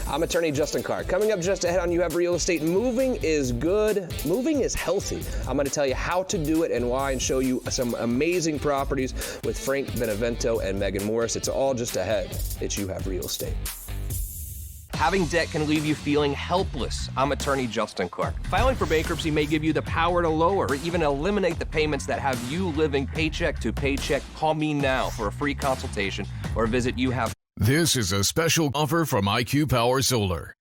I'm attorney Justin Clark. Coming up just ahead on You Have Real Estate, moving is good, moving is healthy. I'm going to tell you how to do it and why and show you some amazing properties with Frank Benevento and Megan Morris. It's all just ahead. It's You Have Real Estate. Having debt can leave you feeling helpless. I'm attorney Justin Clark. Filing for bankruptcy may give you the power to lower or even eliminate the payments that have you living paycheck to paycheck. Call me now for a free consultation or visit YouHave. This is a special offer from IQ Power Solar.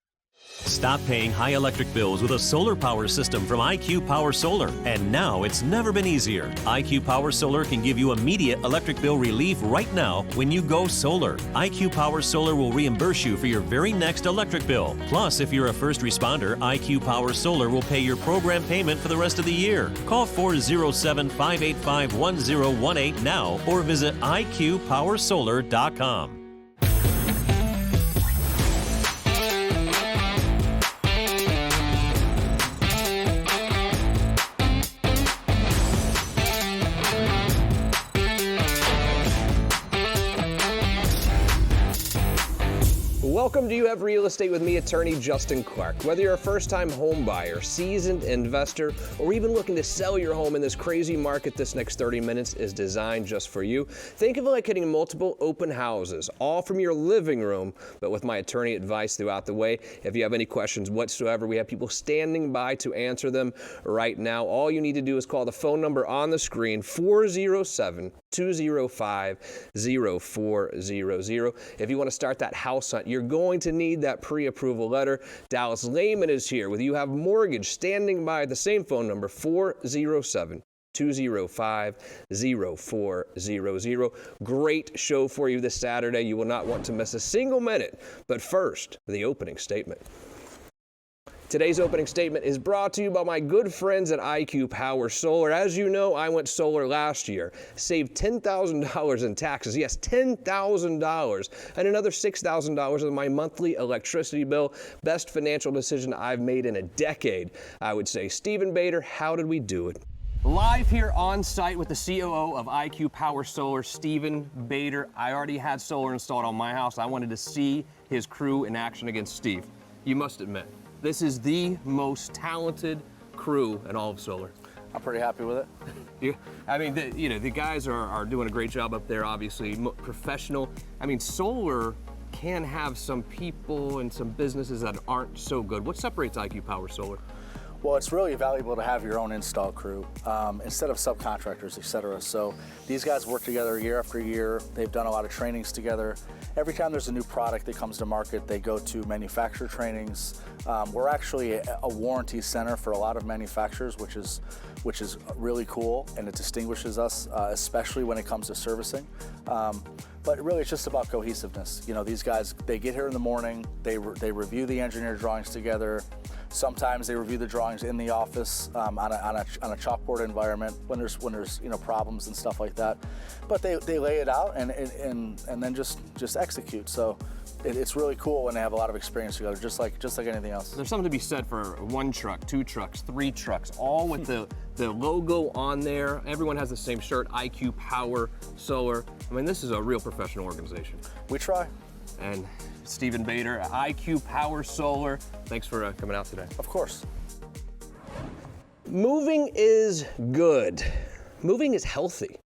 Stop paying high electric bills with a solar power system from IQ Power Solar. And now it's never been easier. IQ Power Solar can give you immediate electric bill relief right now when you go solar. IQ Power Solar will reimburse you for your very next electric bill. Plus, if you're a first responder, IQ Power Solar will pay your program payment for the rest of the year. Call 407-585-1018 now or visit iqpowersolar.com. Welcome to You Have Real Estate with me, attorney Justin Clark. Whether you're a first-time home buyer, seasoned investor, or even looking to sell your home in this crazy market, this next 30 minutes is designed just for you. Think of it like hitting multiple open houses, all from your living room, but with my attorney advice throughout the way. If you have any questions whatsoever, we have people standing by to answer them right now. All you need to do is call the phone number on the screen, 407-205-0400. If you want to start that house hunt, you're going to need that pre-approval letter. Dallas Lehman is here with You Have Mortgage, standing by at the same phone number, 407-205-0400. Great show for you this Saturday. You will not want to miss a single minute. But first, the opening statement. Today's opening statement is brought to you by my good friends at IQ Power Solar. As you know, I went solar last year, saved $10,000 in taxes. Yes, $10,000, and another $6,000 on my monthly electricity bill. Best financial decision I've made in a decade, I would say. Stephen Bader, how did we do it? Live here on site with the COO of IQ Power Solar, Stephen Bader. I already had solar installed on my house. I wanted to see his crew in action against Steve. You must admit, this is the most talented crew in all of solar. I'm pretty happy with it. The guys are doing a great job up there, obviously, professional. I mean, solar can have some people and some businesses that aren't so good. What separates IQ Power Solar? Well, it's really valuable to have your own install crew instead of subcontractors, etc. So these guys work together year after year. They've done a lot of trainings together. Every time there's a new product that comes to market, they go to manufacturer trainings. We're actually a warranty center for a lot of manufacturers, which is really cool, and it distinguishes us, especially when it comes to servicing. But really, it's just about cohesiveness. You know, these guys, they get here in the morning, they review the engineer drawings together. Sometimes they review the drawings in the office on a chalkboard environment when there's problems and stuff like that. But they lay it out and then just execute. So it's really cool when they have a lot of experience together, just like anything else. There's something to be said for one truck, two trucks, three trucks, all with the logo on there. Everyone has the same shirt, IQ Power Solar. I mean, this is a real professional organization. We try. And Stephen Bader, IQ Power Solar, thanks for coming out today. Of course. Moving is good. Moving is healthy,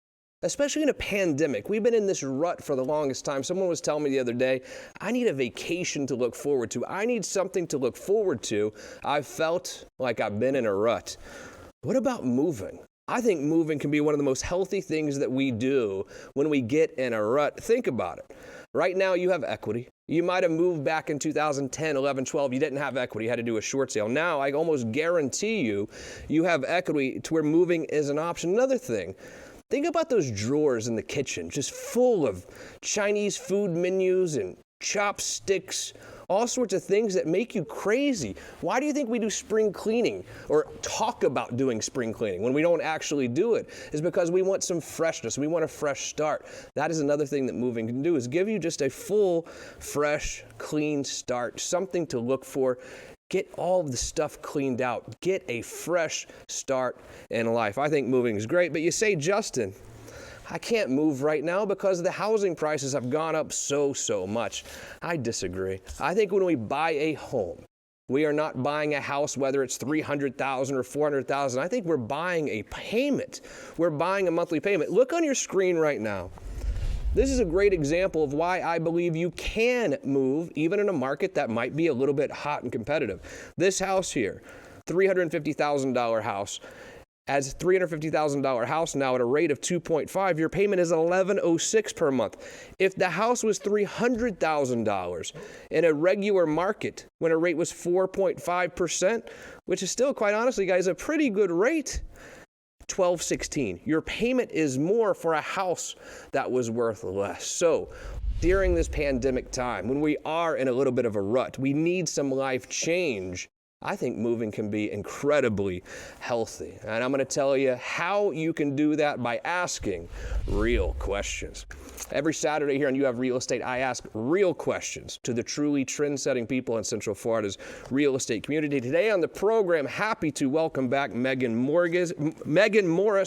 especially in a pandemic. We've been in this rut for the longest time. Someone was telling me the other day, I need a vacation to look forward to. I need something to look forward to. I felt like I've been in a rut. What about moving? I think moving can be one of the most healthy things that we do when we get in a rut. Think about it. Right now, you have equity. You might have moved back in 2010, 11, 12. You didn't have equity. You had to do a short sale. Now, I almost guarantee you have equity to where moving is an option. Another thing, think about those drawers in the kitchen, just full of Chinese food menus and chopsticks, all sorts of things that make you crazy. Why do you think we do spring cleaning or talk about doing spring cleaning when we don't actually do it? Is because we want some freshness. We want a fresh start. That is another thing that moving can do, is give you just a full, fresh, clean start, something to look for. Get all of the stuff cleaned out. Get a fresh start in life. I think moving is great, but you say, Justin, I can't move right now because the housing prices have gone up so much. I disagree. I think when we buy a home, we are not buying a house, whether it's $300,000 or $400,000. I think we're buying a payment. We're buying a monthly payment. Look on your screen right now. This is a great example of why I believe you can move, even in a market that might be a little bit hot and competitive. This house here, $350,000 house. As a $350,000 house now at a rate of 2.5, your payment is $1,106 per month. If the house was $300,000 in a regular market when a rate was 4.5%, which is still, quite honestly, guys, a pretty good rate, $1,216. Your payment is more for a house that was worth less. So during this pandemic time, when we are in a little bit of a rut, we need some life change. I think moving can be incredibly healthy. And I'm going to tell you how you can do that by asking real questions. Every Saturday here on You Have Real Estate, I ask real questions to the truly trend-setting people in Central Florida's real estate community. Today on the program, happy to welcome back Megan Morris.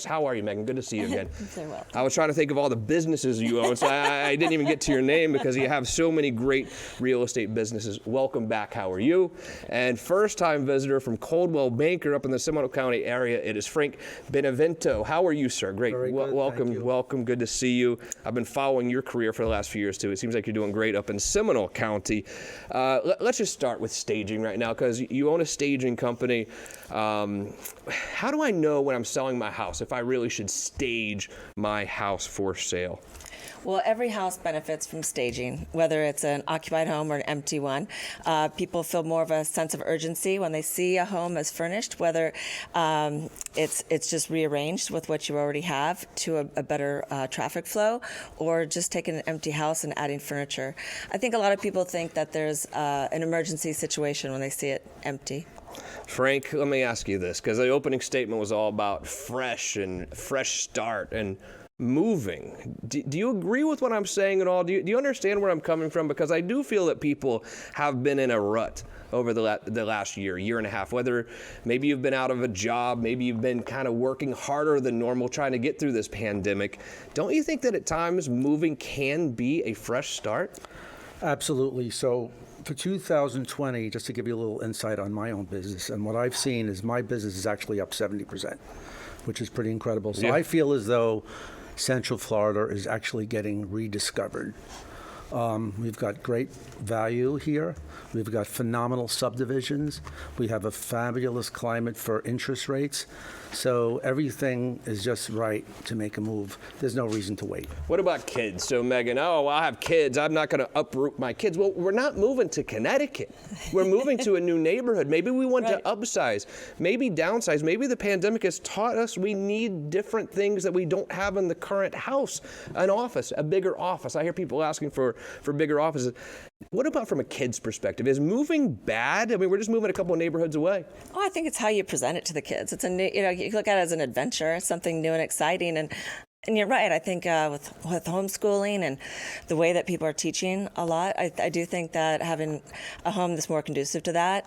How are you, Megan? Good to see you again. Very well. I was trying to think of all the businesses you own, so I didn't even get to your name because you have so many great real estate businesses. Welcome back. How are you? And first-time visitor from Coldwell Banker up in the Seminole County area, it is Frank Benevento. How are you, sir? Great. Very good. Welcome. Thank you. Welcome. Good to see you. I've been following your career for the last few years, too. It seems like you're doing great up in Seminole County. Let's just start with staging right now because you own a staging company. How do I know when I'm selling my house if I really should stage my house for sale? Well, every house benefits from staging, whether it's an occupied home or an empty one. People feel more of a sense of urgency when they see a home as furnished, whether it's just rearranged with what you already have to a better traffic flow, or just taking an empty house and adding furniture. I think a lot of people think that there's an emergency situation when they see it empty. Frank, let me ask you this, because the opening statement was all about fresh start and moving. Do you agree with what I'm saying at all? Do you understand where I'm coming from? Because I do feel that people have been in a rut over the last year and a half, whether maybe you've been out of a job, maybe you've been kind of working harder than normal trying to get through this pandemic. Don't you think that at times moving can be a fresh start? Absolutely. So for 2020, just to give you a little insight on my own business, and what I've seen is my business is actually up 70%, which is pretty incredible. So Yeah. I feel as though Central Florida is actually getting rediscovered. We've got great value here. We've got phenomenal subdivisions. We have a fabulous climate for interest rates. So everything is just right to make a move. There's no reason to wait. What about kids? So Megan, I have kids. I'm not going to uproot my kids. Well, we're not moving to Connecticut. We're moving to a new neighborhood. Maybe we want to upsize, maybe downsize. Maybe the pandemic has taught us we need different things that we don't have in the current house. An office, a bigger office. I hear people asking for bigger offices. What about from a kid's perspective? Is moving bad? I mean, we're just moving a couple of neighborhoods away. Oh, I think it's how you present it to the kids. It's a new, you look at it as an adventure, something new and exciting. And you're right. I think with homeschooling and the way that people are teaching a lot, I do think that having a home that's more conducive to that,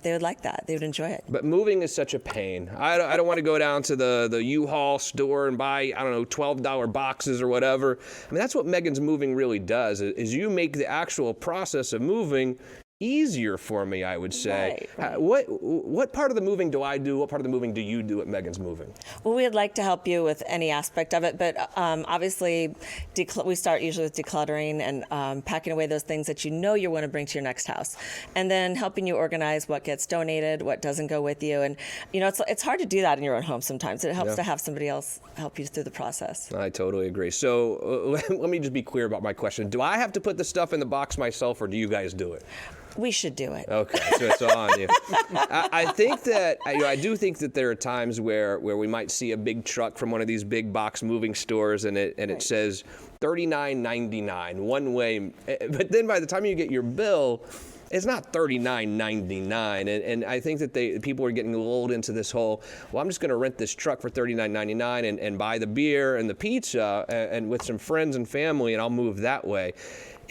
they would like that. They would enjoy it. But moving is such a pain. I don't want to go down to the U-Haul store and buy, $12 boxes or whatever. I mean, that's what Megan's Moving really does, is you make the actual process of moving easier for me, I would say. Right. What part of the moving do I do? What part of the moving do you do at Megan's Moving? Well, we'd like to help you with any aspect of it, but obviously we start usually with decluttering and packing away those things that you know you want to bring to your next house, and then helping you organize what gets donated, what doesn't go with you. And it's hard to do that in your own home sometimes. It helps to have somebody else help you through the process. I totally agree. So let me just be clear about my question. Do I have to put the stuff in the box myself, or do you guys do it? We should do it. Okay, so it's on you. I think that I do think that there are times where we might see a big truck from one of these big box moving stores, and it says $39.99 one way, but then by the time you get your bill, it's not $39.99, and I think that people are getting lulled into this whole, well, I'm just going to rent this truck for $39.99 and buy the beer and the pizza and with some friends and family, and I'll move that way.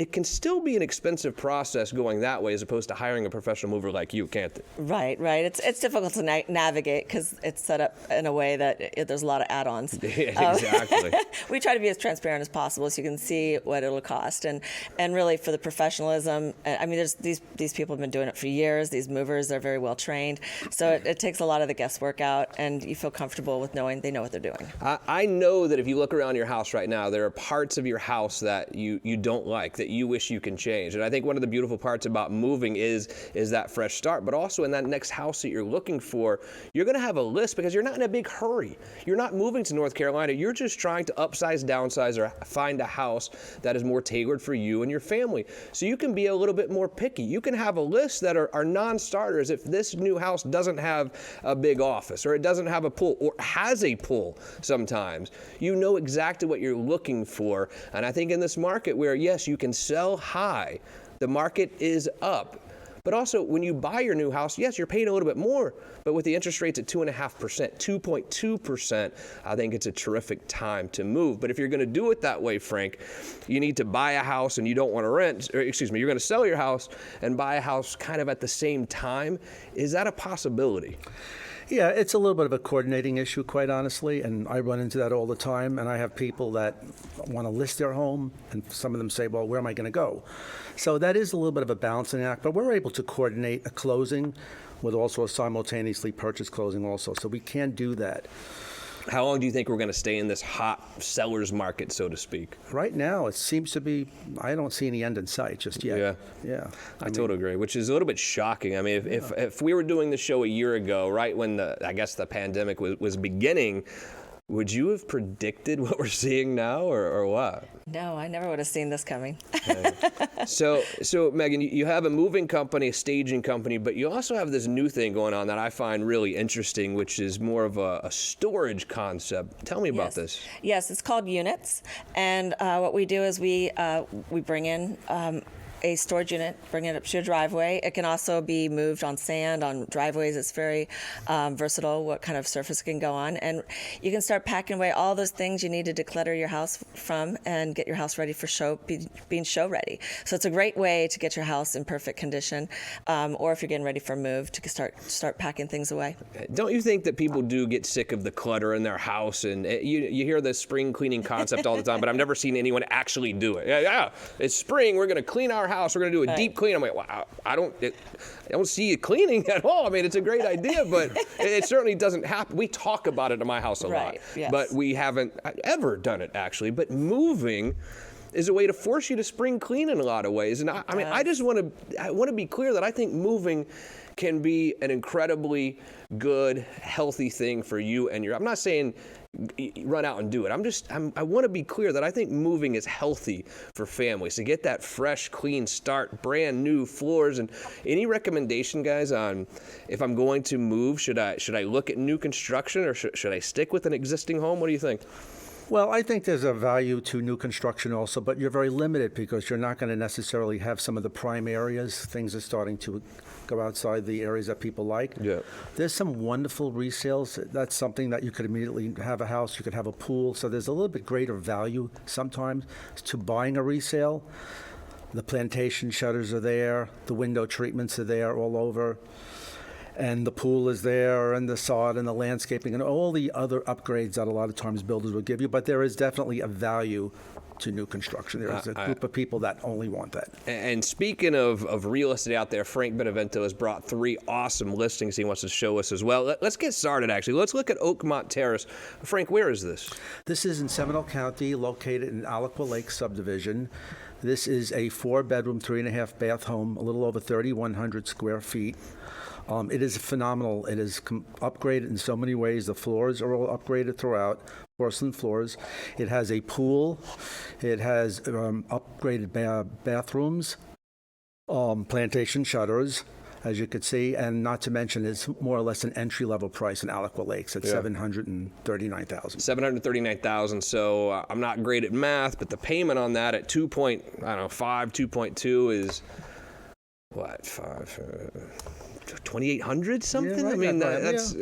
it can still be an expensive process going that way as opposed to hiring a professional mover like you, can't it? Right. It's difficult to navigate because it's set up in a way that there's a lot of add-ons. Yeah, exactly. We try to be as transparent as possible so you can see what it'll cost, and really for the professionalism. I mean, there's these people have been doing it for years. These movers, they're very well trained, so it takes a lot of the guesswork out, and you feel comfortable with knowing they know what they're doing. I know that if you look around your house right now, there are parts of your house that you don't like, that you wish you can change. And I think one of the beautiful parts about moving is that fresh start. But also in that next house that you're looking for, you're going to have a list because you're not in a big hurry. You're not moving to North Carolina. You're just trying to upsize, downsize, or find a house that is more tailored for you and your family. So you can be a little bit more picky. You can have a list that are non-starters. If this new house doesn't have a big office, or it doesn't have a pool, or has a pool sometimes, you know exactly what you're looking for. And I think in this market where, yes, you can sell high, the market is up. But also, when you buy your new house, yes, you're paying a little bit more, but with the interest rates at 2.5%, 2.2%, I think it's a terrific time to move. But if you're going to do it that way, Frank, you need to buy a house and you don't want to rent, or excuse me, you're going to sell your house and buy a house kind of at the same time. Is that a possibility? Yeah, it's a little bit of a coordinating issue, quite honestly, and I run into that all the time. And I have people that want to list their home, and some of them say, well, where am I going to go? So that is a little bit of a balancing act, but we're able to coordinate a closing with also a simultaneously purchase closing also, so we can do that. How long do you think we're going to stay in this hot seller's market, so to speak? Right now, it seems to be, I don't see any end in sight just yet. Yeah. I totally agree, which is a little bit shocking. I mean, if we were doing the show a year ago, right when the pandemic was beginning, would you have predicted what we're seeing now, or what? No, I never would have seen this coming. So Megan, you have a moving company, a staging company, but you also have this new thing going on that I find really interesting, which is more of a storage concept. Tell me about this. Yes, it's called Units, and what we do is we bring in a storage unit, bring it up to your driveway. It can also be moved on sand, on driveways. It's very versatile what kind of surface it can go on. And you can start packing away all those things you need to declutter your house from and get your house ready for being show ready. So it's a great way to get your house in perfect condition, or if you're getting ready for a move, to start packing things away. Don't you think that people do get sick of the clutter in their house? And you hear the spring cleaning concept all the time, but I've never seen anyone actually do it. Yeah, it's spring, we're going to clean our house, we're going to do a deep clean. I'm like, wow, I don't see you cleaning at all. I mean, it's a great idea, but it certainly doesn't happen. We talk about it in my house a lot, yes. But we haven't ever done it actually. But moving is a way to force you to spring clean in a lot of ways. And I mean, I want to be clear that I think moving can be an incredibly good, healthy thing for you and I'm not saying run out and do it. I want to be clear that I think moving is healthy for families to get that fresh, clean start, brand new floors. And any recommendation, guys, on if I'm going to move, should I look at new construction or should I stick with an existing home? What do you think? Well, I think there's a value to new construction also, but you're very limited because you're not going to necessarily have some of the prime areas. Things are starting to go outside the areas that people like. Yeah. There's some wonderful resales. That's something that you could immediately have a house, you could have a pool. So there's a little bit greater value sometimes to buying a resale. The plantation shutters are there, the window treatments are there all over. And the pool is there, and the sod, and the landscaping, and all the other upgrades that a lot of times builders will give you. But there is definitely a value to new construction. There is a group of people that only want that. And speaking of real estate out there, Frank Benevento has brought 3 awesome listings he wants to show us as well. Let's get started, actually. Let's look at Oakmont Terrace. Frank, where is this? This is in Seminole County, located in Aliqua Lake subdivision. This is a 4-bedroom, 3.5-bath home, a little over 3,100 square feet. It is phenomenal. It is upgraded in so many ways. The floors are all upgraded throughout, porcelain floors. It has a pool. It has upgraded bathrooms, plantation shutters, as you could see, and not to mention it's more or less an entry-level price in Aliqua Lakes at $739,000. $739,000. So I'm not great at math, but the payment on that at 2.2 is what, $2,800 something. Yeah, right, I mean, right, that's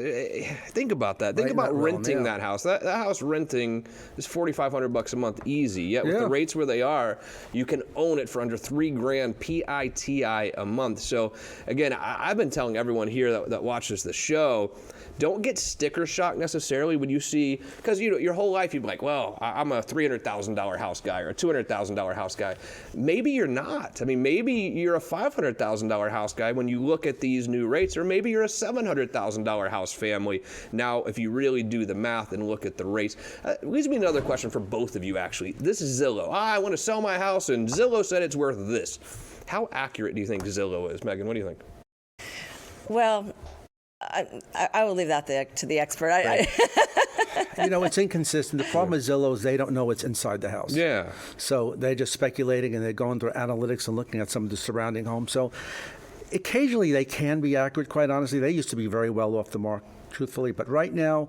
think about that. Think Right in about that realm, renting yeah. that house. That house renting is $4,500 a month easy. Yet with Yeah. the rates where they are, you can own it for under $3,000 PITI a month. So again, I've been telling everyone here that watches the show, don't get sticker shock necessarily when you see, because your whole life you'd be like, well, I'm a $300,000 house guy or a $200,000 house guy. Maybe you're not. I mean, maybe you're a $500,000 house guy when you look at these new rates, or maybe you're a $700,000 house family. Now, if you really do the math and look at the rates, leads me to another question for both of you actually. This is Zillow. I want to sell my house and Zillow said it's worth this. How accurate do you think Zillow is? Megan, what do you think? Well, I will leave that to the expert. It's inconsistent. The problem with Zillow is they don't know what's inside the house. Yeah. So they're just speculating, and they're going through analytics and looking at some of the surrounding homes. So occasionally they can be accurate, quite honestly. They used to be very well off the mark, truthfully. But right now,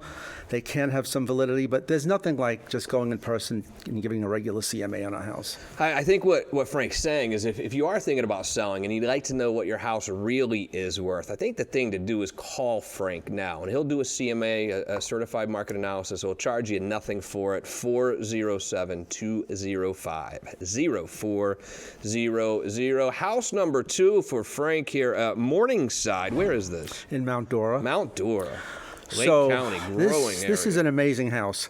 they can have some validity. But there's nothing like just going in person and giving a regular CMA on a house. I think what Frank's saying is if you are thinking about selling and you'd like to know what your house really is worth, I think the thing to do is call Frank now. And he'll do a CMA, a certified market analysis. He'll charge you nothing for it. 407-205-0400. House number 2 for Frank here. Morningside. Where is this? In Mount Dora. Mount Dora. Lake So County, growing area. this is an amazing house.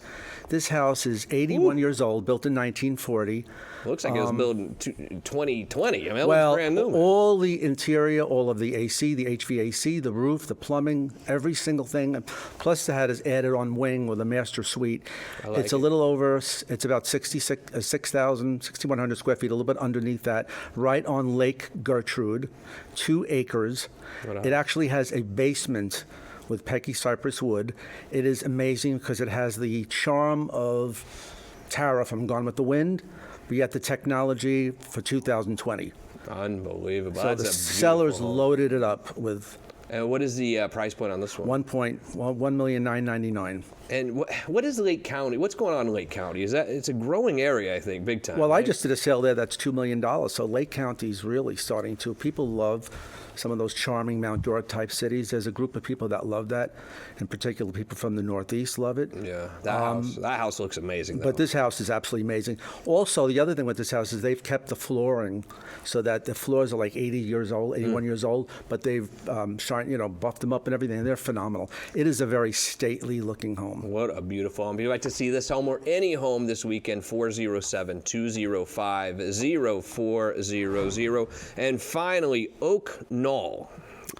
This house is 81 years old, built in 1940. Looks like it was built in 2020. I mean, it Well, looks brand new. all the interior, all of the AC, the HVAC, the roof, the plumbing, every single thing. Plus, it had is added on wing with a master suite. It's a little over, it's about 6,100 square feet, a little bit underneath that, right on Lake Gertrude, 2 acres. It actually has a basement with Pecky cypress wood. It is amazing because it has the charm of Tara from Gone with the Wind, but yet the technology for 2020. Unbelievable. So That's the a sellers beautiful home. loaded it up with And what is the price point on this one? $1,999,000. And what is Lake County? What's going on in Lake County? It's a growing area, I think, big time. Well, I right? just did a sale there that's $2 million. So Lake County's really starting to. People love some of those charming Mount Dora type cities. There's a group of people that love that. In particular, people from the Northeast love it. Yeah, that house looks amazing. Though. But this house is absolutely amazing. Also, the other thing with this house is they've kept the flooring so that the floors are like 80 years old, 81 years old, but they've buffed them up and everything, and they're phenomenal. It is a very stately looking home. What a beautiful home. If you'd like to see this home or any home this weekend, 407-205-0400. And finally, Oak Knoll.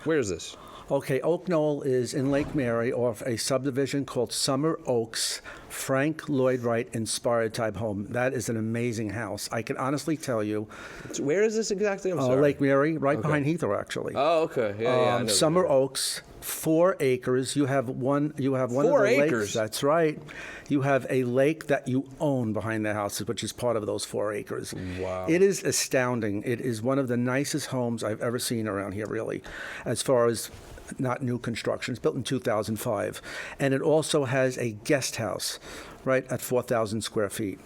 Where is this? Okay, Oak Knoll is in Lake Mary off a subdivision called Summer Oaks, Frank Lloyd Wright inspired type home. That is an amazing house. I can honestly tell you. Where is this exactly? I'm sorry. Lake Mary, right behind Heathrow, actually. Oh, okay. Yeah, I know Summer that. Oaks, 4 acres. You have one of 4 the acres? lakes. That's right. You have a lake that you own behind the house, which is part of those 4 acres. Wow. It is astounding. It is one of the nicest homes I've ever seen around here, really, as far as not new construction. It's built in 2005. And it also has a guest house, right, at 4,000 square feet.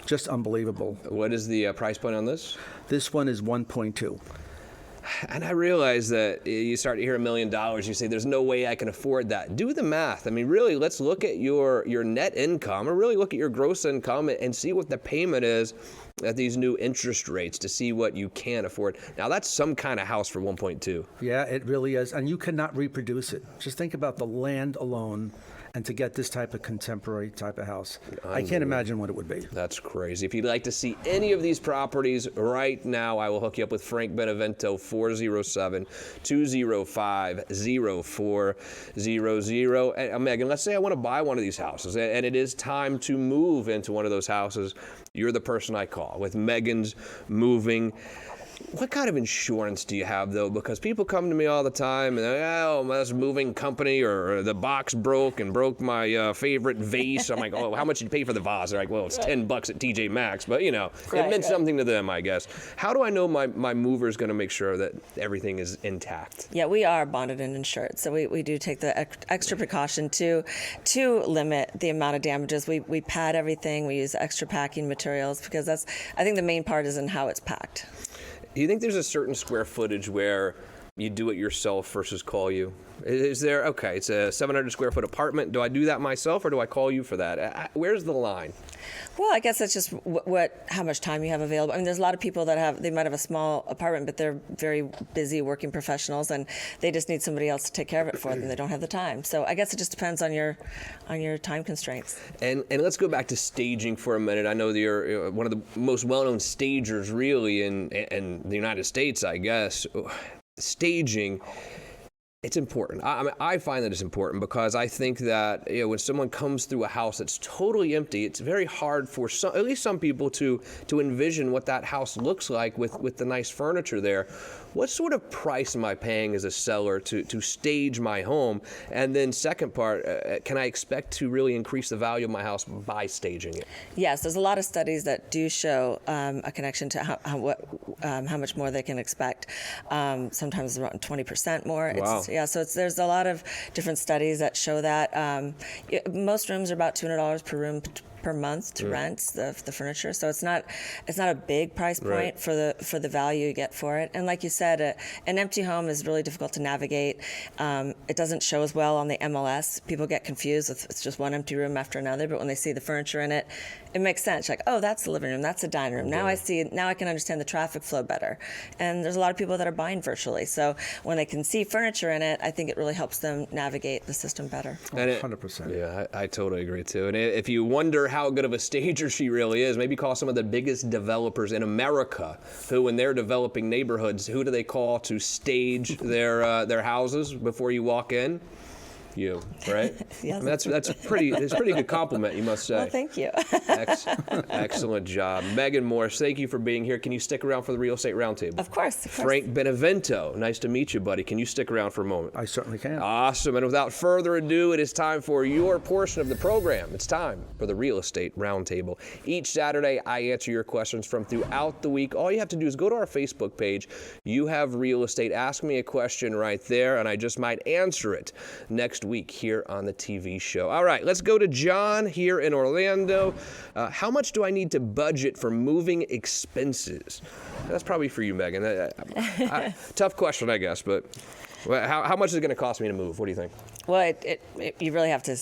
Just unbelievable. What is the price point on this? This one is 1.2. And I realize that you start to hear $1 million, you say, there's no way I can afford that. Do the math. I mean, really, let's look at your net income, or really look at your gross income and see what the payment is at these new interest rates to see what you can afford. Now, that's some kind of house for 1.2. Yeah, it really is. And you cannot reproduce it. Just think about the land alone and to get this type of contemporary type of house. I can't imagine what it would be. That's crazy. If you'd like to see any of these properties right now, I will hook you up with Frank Benevento, 407-205-0400. And Megan, let's say I want to buy one of these houses, and it is time to move into one of those houses. You're the person I call with Megan's Moving. What kind of insurance do you have, though? Because people come to me all the time and oh, that's a moving company, or the box broke my favorite vase. I'm like, oh, how much did you pay for the vase? They're like, well, it's $10 at TJ Maxx, but it meant something to them, I guess. How do I know my mover's going to make sure that everything is intact? Yeah, we are bonded and insured, so we do take the extra precaution to limit the amount of damages. We pad everything. We use extra packing materials because I think the main part is in how it's packed. Do you think there's a certain square footage where you do it yourself versus call you? Is there, okay, it's a 700 square foot apartment. Do I do that myself or do I call you for that? Where's the line? Well, I guess that's just how much time you have available. I mean, there's a lot of people that they might have a small apartment, but they're very busy working professionals, and they just need somebody else to take care of it for them. They don't have the time. So I guess it just depends on your time constraints. And let's go back to staging for a minute. I know that you're one of the most well-known stagers, really, in the United States, I guess. Staging. It's important. I find that it's important because I think that when someone comes through a house that's totally empty, it's very hard for at least some people to envision what that house looks like with the nice furniture there. What sort of price am I paying as a seller to stage my home? And then second part, can I expect to really increase the value of my house by staging it? Yes, there's a lot of studies that do show a connection to how much more they can expect. Sometimes around 20% more. Wow. There's a lot of different studies that show that. Most rooms are about $200 per room per month to rent the furniture, so it's not a big price point for the value you get for it. And like you said, an empty home is really difficult to navigate. It doesn't show as well on the MLS. People get confused with it's just one empty room after another, but when they see the furniture in it, it makes sense. Like, oh, that's the living room, that's the dining room. Now I see. Now I can understand the traffic flow better. And there's a lot of people that are buying virtually, so when they can see furniture in it, I think it really helps them navigate the system better. 100%. Yeah, I totally agree too. And if you wonder how good of a stager she really is, maybe call some of the biggest developers in America who, when they're developing neighborhoods, who do they call to stage their houses before you walk in? You, right? Yes. I mean, that's a pretty good compliment, you must say. Well, thank you. Excellent job. Megan Morse, thank you for being here. Can you stick around for the Real Estate Roundtable? Of course. Frank Benevento, nice to meet you, buddy. Can you stick around for a moment? I certainly can. Awesome. And without further ado, it is time for your portion of the program. It's time for the Real Estate Roundtable. Each Saturday, I answer your questions from throughout the week. All you have to do is go to our Facebook page. You have Real Estate. Ask me a question right there, and I just might answer it next week here on the TV show. All right, let's go to John here in Orlando. How much do I need to budget for moving expenses? That's probably for you, Megan. Tough question, I guess, but how much is it going to cost me to move? What do you think? Well, you really have to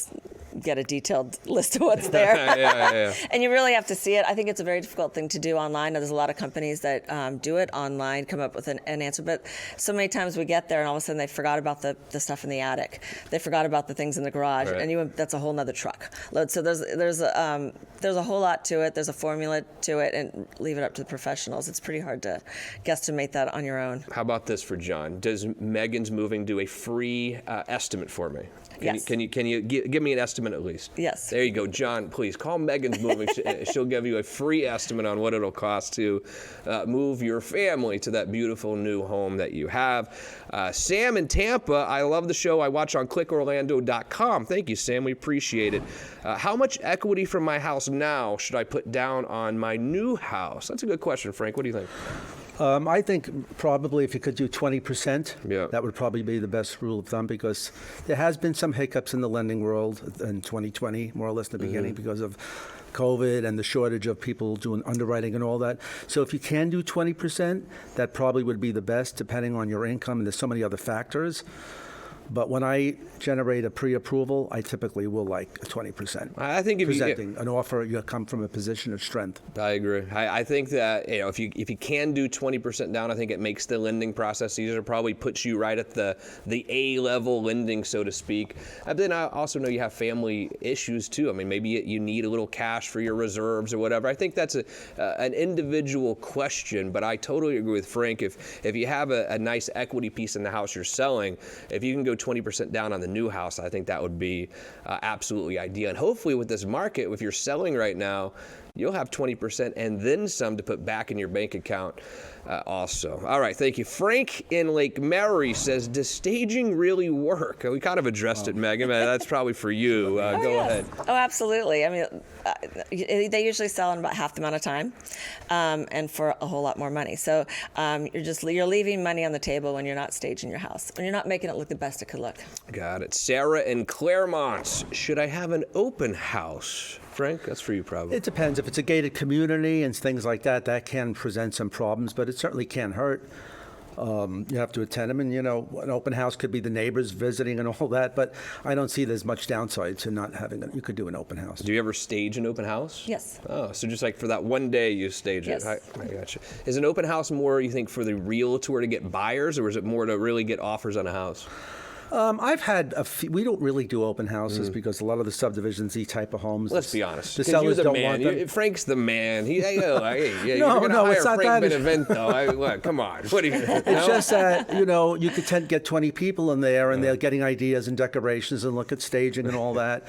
get a detailed list of what's there. Yeah. And you really have to see it. I think it's a very difficult thing to do online. There's a lot of companies that do it online, come up with an answer, but so many times we get there and all of a sudden they forgot about the stuff in the attic. They forgot about the things in the garage, right. and that's a whole nother truck load. So there's a whole lot to it. There's a formula to it, and leave it up to the professionals. It's pretty hard to guesstimate that on your own. How about this for John? Does Megan's Moving do a free estimate for me? Yes. Can you give me an estimate at least? Yes. There you go, John. Please call Megan's Moving. She'll give you a free estimate on what it'll cost to move your family to that beautiful new home that you have. Sam in Tampa, I love the show. I watch on clickorlando.com. Thank you, Sam. We appreciate it. How much equity from my house now should I put down on my new house? That's a good question, Frank. What do you think? I think probably if you could do 20%, that would probably be the best rule of thumb, because there has been some hiccups in the lending world in 2020, more or less in the beginning, because of COVID and the shortage of people doing underwriting and all that. So if you can do 20%, that probably would be the best, depending on your income, and there's so many other factors. But when I generate a pre-approval, I typically will like a 20%. I think if presenting an offer, you come from a position of strength. I agree. I think that if you can do 20% down, I think it makes the lending process easier. Probably puts you right at the A-level lending, so to speak. But then I also know you have family issues too. I mean, maybe you need a little cash for your reserves or whatever. I think that's an individual question, but I totally agree with Frank. If you have a nice equity piece in the house you're selling, if you can go 20% down on the new house, I think that would be absolutely ideal. And hopefully with this market, if you're selling right now, you'll have 20% and then some to put back in your bank account also. All right, thank you. Frank in Lake Mary says, does staging really work? We kind of addressed it, Megan. That's probably for you. Go ahead. Oh, absolutely. I mean, they usually sell in about half the amount of time and for a whole lot more money. So you're leaving money on the table when you're not staging your house, when you're not making it look the best it could look. Got it. Sarah in Claremont, should I have an open house? Frank, that's for you probably. It depends. If it's a gated community and things like that, that can present some problems, but it certainly can't hurt. You have to attend them, and an open house could be the neighbors visiting and all that, but I don't see there's much downside to not having it. You could do an open house. Do you ever stage an open house? Yes. Oh, so just like for that one day you stage Yes. it. I gotcha. Is an open house more, you think, for the realtor to get buyers, or is it more to really get offers on a house? I've had we don't really do open houses because a lot of the subdivisions, these type of homes. Let's be honest. The 'Cause you're sellers the don't man. want them. Frank's the man. You're No, going to no, hire it's not Frank that. Benevento. Come on. What do you It's just that, you could get 20 people in there and they're getting ideas and decorations and look at staging and all that.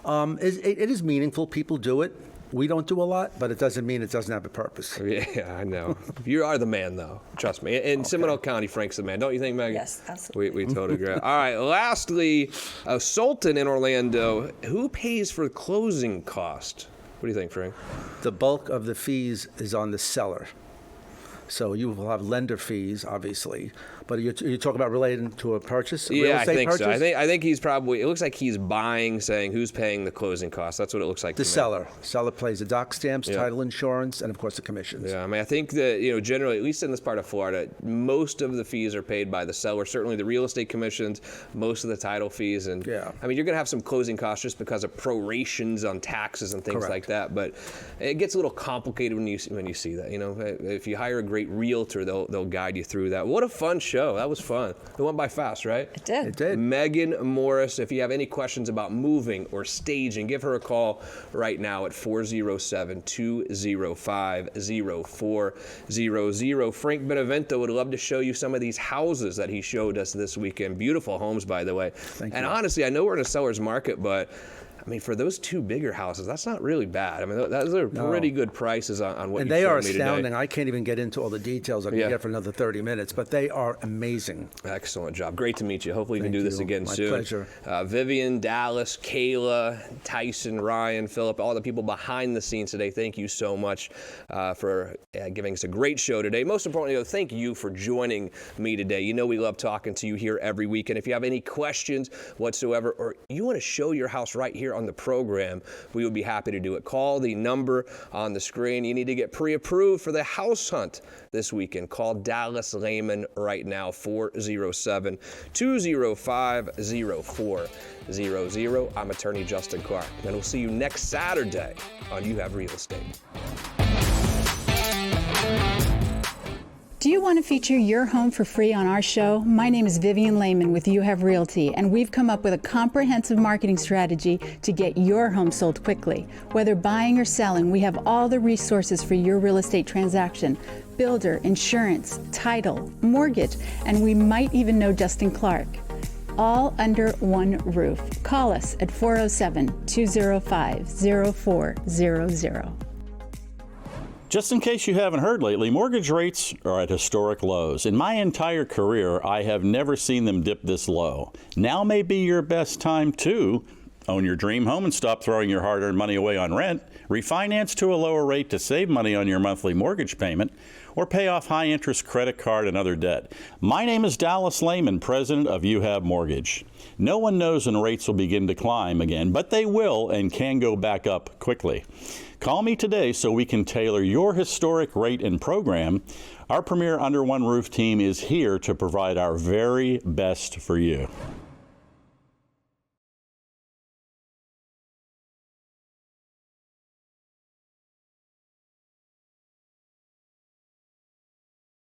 It is meaningful. People do it. We don't do a lot, but it doesn't mean it doesn't have a purpose. Yeah, I know. You are the man, though. Trust me. In Seminole County, Frank's the man. Don't you think, Megan? Yes, absolutely. We totally agree. All right. Lastly, Sultan in Orlando. Who pays for closing cost? What do you think, Frank? The bulk of the fees is on the seller. So you will have lender fees, obviously. But you talk about relating to a purchase? A real Yeah, I estate think purchase? so. I think he's probably, it looks like he's buying, saying who's paying the closing costs. That's what it looks like. The to me. seller. Seller pays the dock stamps, Yeah. title insurance, and of course the commissions. Yeah, I mean, I think that, generally, at least in this part of Florida, most of the fees are paid by the seller. Certainly the real estate commissions, most of the title fees. And Yeah. I mean, you're going to have some closing costs just because of prorations on taxes and things Correct. like that. But it gets a little complicated when you see that. If you hire a great realtor, they'll guide you through that. What a fun show. That was fun. It went by fast, right? It did. It did. Megan Morris, if you have any questions about moving or staging, give her a call right now at 407-205-0400. Frank Benevento would love to show you some of these houses that he showed us this weekend. Beautiful homes, by the way. Thank and you. honestly, I know we're in a seller's market, but I mean, for those two bigger houses, that's not really bad. I mean, those are pretty good prices on what And you they showed are me today. astounding. I can't even get into all the details. I can Yeah. get for another 30 minutes, but they are amazing. Excellent job. Great to meet you. Hopefully we can Thank do this you. again My soon. pleasure. Vivian, Dallas, Kayla, Tyson, Ryan, Philip, all the people behind the scenes today, thank you so much for giving us a great show today. Most importantly, though, thank you for joining me today. We love talking to you here every week. And if you have any questions whatsoever, or you want to show your house right here on the program, we would be happy to do it. Call the number on the screen. You need to get pre-approved for the house hunt this weekend. Call Dallas Lehman right now, 407-205-0400. I'm attorney Justin Clark, and we'll see you next Saturday on You Have Real Estate. Do you want to feature your home for free on our show? My name is Vivian Lehman with You Have Realty, and we've come up with a comprehensive marketing strategy to get your home sold quickly. Whether buying or selling, we have all the resources for your real estate transaction: builder, insurance, title, mortgage, and we might even know Justin Clark. All under one roof. Call us at 407-205-0400. Just in case you haven't heard lately, mortgage rates are at historic lows. In my entire career, I have never seen them dip this low. Now may be your best time to own your dream home and stop throwing your hard-earned money away on rent, refinance to a lower rate to save money on your monthly mortgage payment, or pay off high-interest credit card and other debt. My name is Dallas Lehman, president of You Have Mortgage. No one knows when rates will begin to climb again, but they will and can go back up quickly. Call me today so we can tailor your historic rate and program. Our premier Under One Roof team is here to provide our very best for you.